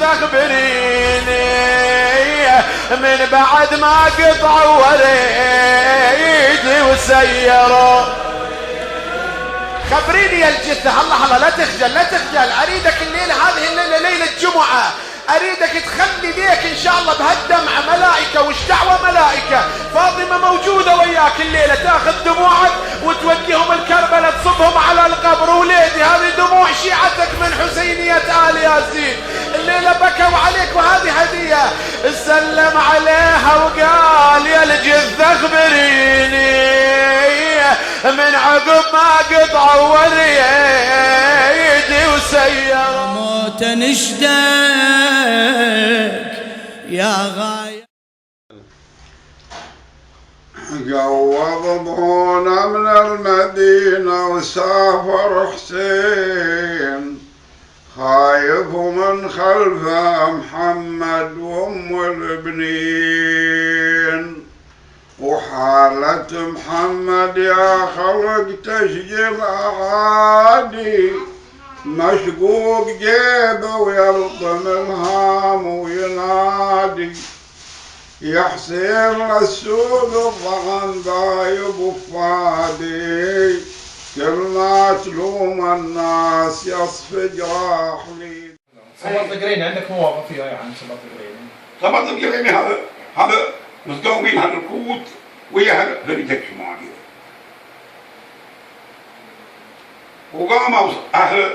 تخبريني من بعد ما قطعوا وريدي وسيروا. خبريني يا الجثة، هلا لا تخجل لا تخجل. اريدك الليلة هذه الليلة ليلة جمعة، اريدك تخلي ليك ان شاء الله بهالدمعة ملائكة وش دعوة ملائكة. فاطمة موجودة وياك الليلة، تاخذ دموعك وتوديهم الكربلة تصبهم على القبر. وليدي هذه دموع شيعتك من حسينية آل ياسين، الليلة بكوا عليك وهذه هدية. سلم عليها وقال يا الجثة اخبريني من عقب ما قطعوا وريدي وسيروا. موت نشدك يا غاية. قوض ابونا من المدينة وسافر حسين، خايف من خلفه محمد وام البنين. وحالة محمد يا خلق تشجب عادي، مشقوق جيبه ويلطم الهام وينادي يا حسين للسوق الضغن بايب وفادي، كل ما تلوم الناس يصفي جراح لي. صبرت القريني عندك مواقف فيها يعني صبرت القريني؟ صبرت القريني هذا متقومين هالركوت ويا هالرجال شمالي، وقاموا اهل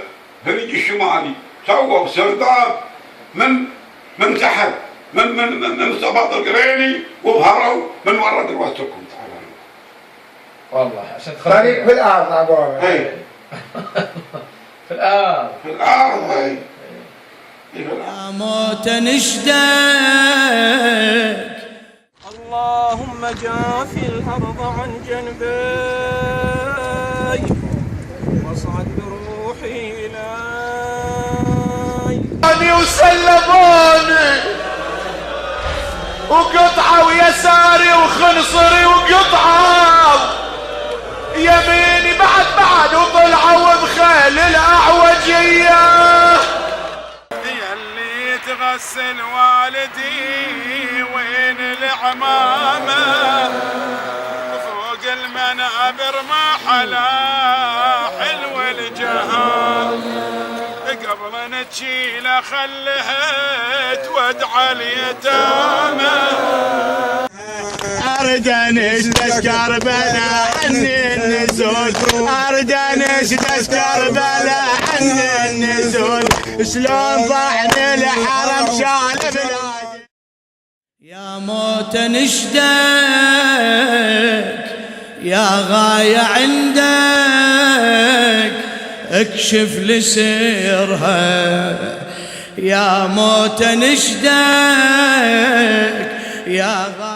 الرجل الشمالي سووا سرداب من تحت من صباط القريني وظهروا من ورا دروستكم. والله عشان طريق في الارض عباره. اي في الارض اي يا موت نشدك. اللهم جافي الأرض عن جنبي واصعد بروحي إلي. وسلموني وقطعوا يساري وخنصري وقطعوا يميني بعد وطلعوا بخيل الأعوجية. يلي تغسل والدي وين العمامة، فوق المنابر ما حلا حلو الجهال. قبل نتشيله خلها تودع اليتامى. اريد انشد كربلاء عني النزول، اريد انشد كربلاء عني النزول، شلون ضعني الحرم شال بلادي. يا موت نشدك يا غاية عندك، اكشف لسيرها. يا موت نشدك يا غاية